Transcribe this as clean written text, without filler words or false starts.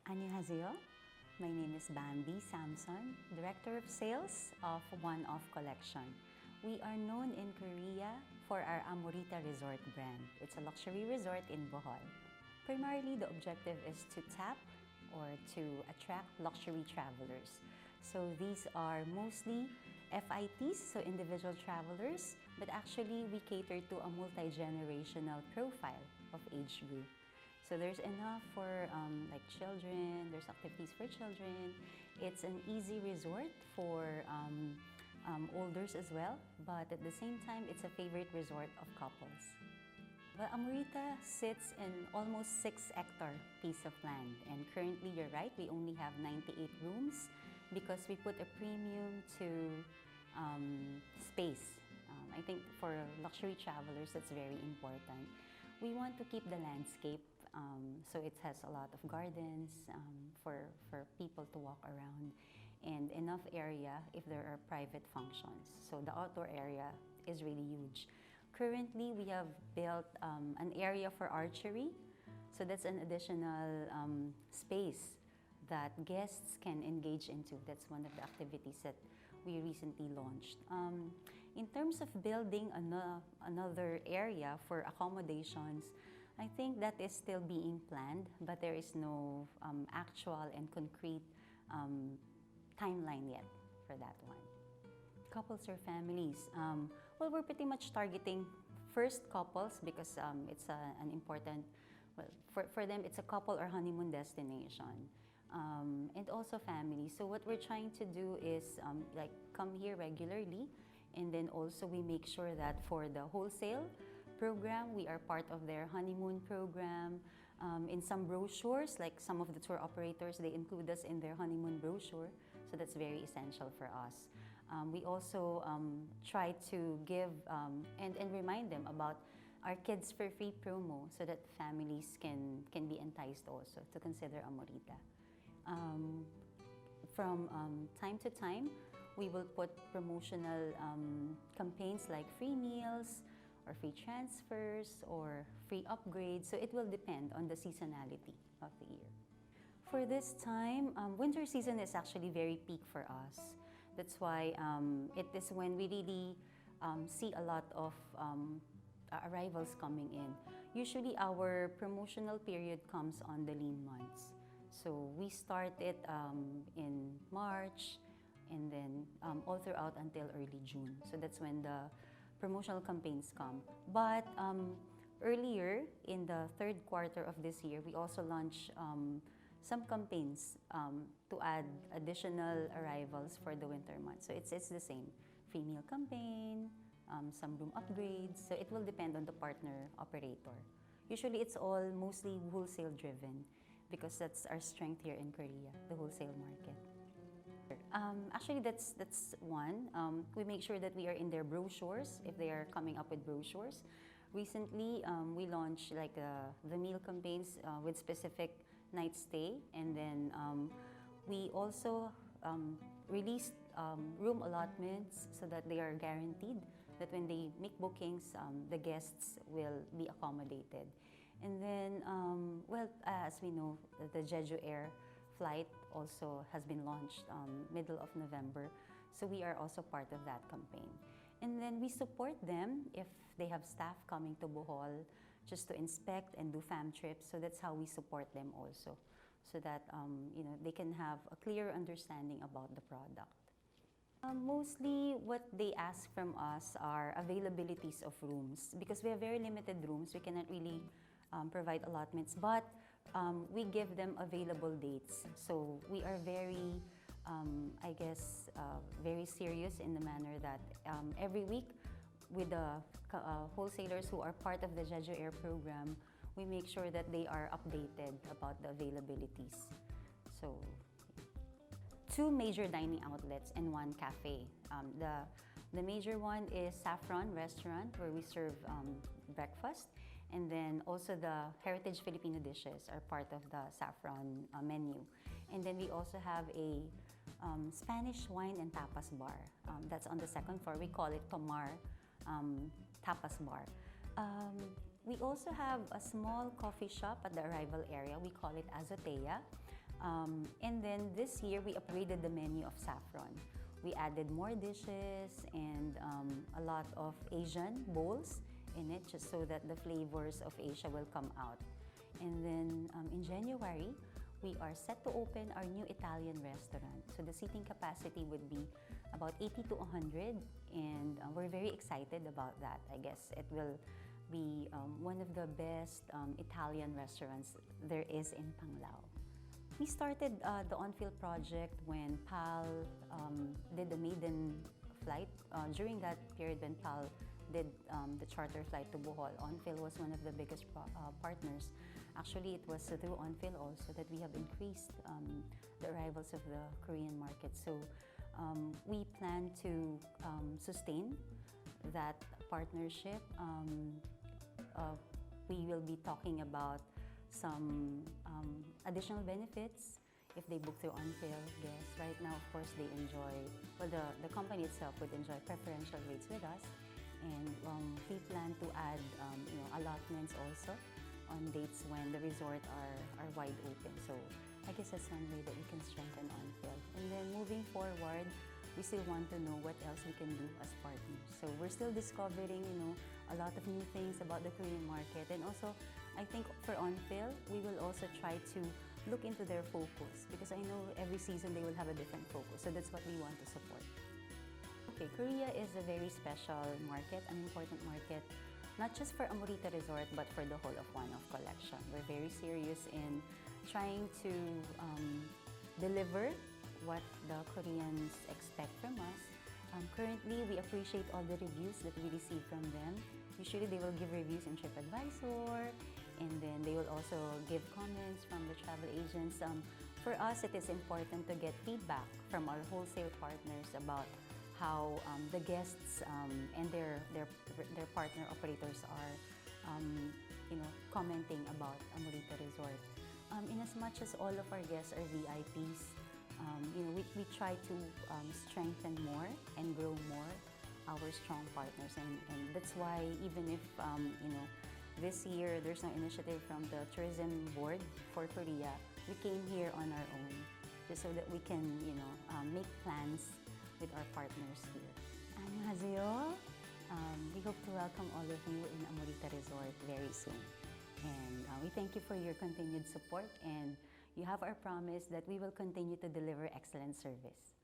안녕하세요. My name is Bambi Samson, Director of Sales of 원오브콜렉션. We are known in Korea for our Amorita Resort brand. It's a luxury resort in Bohol. Primarily, the objective is to tap or to attract luxury travelers. So these are mostly FITs, so individual travelers, but actually we cater to a multi-generational profile of age group. So there's enough for like children, there's activities for children. It's an easy resort for olders as well, but at the same time, it's a favorite resort of couples. Well, Amorita sits in almost 6-hectare piece of land, and currently, you're right, we only have 98 rooms because we put a premium to space. I think for luxury travelers, that's very important. We want to keep the landscape, so it has a lot of gardens for people to walk around, and enough area if there are private functions. So the outdoor area is really huge. Currently, we have built an area for archery, so that's an additional space that guests can engage into. That's one of the activities that we recently launched. In terms of building another area for accommodations, I think that is still being planned, but there is no actual and concrete timeline yet for that one. Couples or families? Well, we're pretty much targeting first couples because it's an important, well, for them it's a couple or honeymoon destination. And also families. So what we're trying to do is like come here regularly, and then also we make sure that for the wholesale program, we are part of their honeymoon program. In some brochures, like some of the tour operators, they include us in their honeymoon brochure, so that's very essential for us. We also try to give and remind them about our Kids for Free promo so that families can be enticed also to consider Amorita. From time to time, we will put promotional campaigns like free meals or free transfers or free upgrades. So it will depend on the seasonality of the year. For this time, winter season is actually very peak for us. That's why it is when we really see a lot of arrivals coming in. Usually our promotional period comes on the lean months. So we start it in March and then all throughout until early June. So that's when the promotional campaigns come. But earlier in the third quarter of this year, we also launched some campaigns to add additional arrivals for the winter months. So it's the same. Free meal campaign, some room upgrades. So it will depend on the partner operator. Usually it's all mostly wholesale driven, because that's our strength here in Korea, the wholesale market. Actually, that's one. We make sure that we are in their brochures if they are coming up with brochures. Recently, we launched like the meal campaigns with specific night stay, and then we also released room allotments so that they are guaranteed that when they make bookings, the guests will be accommodated. And then, well, as we know, the Jeju Air flight also has been launched middle of November. So we are also part of that campaign. And then we support them if they have staff coming to Bohol just to inspect and do fam trips. So that's how we support them also, so that you know, they can have a clear understanding about the product. Mostly what they ask from us are availabilities of rooms, because we have very limited rooms. We cannot really provide allotments, but we give them available dates. So we are very, I guess, very serious in the manner that every week with the wholesalers who are part of the Jeju Air program, we make sure that they are updated about the availabilities. So 2 major dining outlets and 1 cafe. The major one is Saffron Restaurant, where we serve breakfast. And then also the Heritage Filipino dishes are part of the Saffron menu. And then we also have a Spanish wine and tapas bar. That's on the 2nd floor. We call it Tomar Tapas Bar. We also have a small coffee shop at the arrival area. We call it Azotea. And then this year, we upgraded the menu of Saffron. We added more dishes and a lot of Asian bowls in it, just so that the flavors of Asia will come out. And then in January, we are set to open our new Italian restaurant. So the seating capacity would be about 80 to 100, and we're very excited about that. I guess it will be one of the best Italian restaurants there is in Panglao. We started the on-field project when PAL did the maiden flight. During that period when PAL did the charter flight to Bohol, on-field was one of the biggest partners. Actually, it was through on-field also that we have increased the arrivals of the Korean market. So we plan to sustain that partnership. We will be talking about some additional benefits if they book through on-field guests. Right now, of course, they enjoy, well, the company itself would enjoy preferential rates with us. And we plan to add allotments also on dates when the resort are wide open. So I guess that's one way that we can strengthen on-field. And then moving forward, we still want to know what else we can do as partners. So we're still discovering, a lot of new things about the Korean market. And also, I think for on-field, we will also try to look into their focus, because I know every season they will have a different focus. So that's what we want to support. Okay, Korea is a very special market, an important market, not just for Amorita Resort, but for the whole of One-Off-Collection. We're very serious in trying to deliver what the Koreans expect from us. Currently, we appreciate all the reviews that we receive from them. Usually, they will give reviews in TripAdvisor, and then they will also give comments from the travel agents. For us, it is important to get feedback from our wholesale partners about how the guests and their partner operators are, commenting about Amorita Resort. In as much as all of our guests are VIPs, we try to strengthen more and grow more our strong partners, and that's why even if this year there's no initiative from the tourism board for Korea, we came here on our own just so that we can make plans with our partners here. 안녕하세요. We hope to welcome all of you in Amorita Resort very soon. And we thank you for your continued support, and you have our promise that we will continue to deliver excellent service.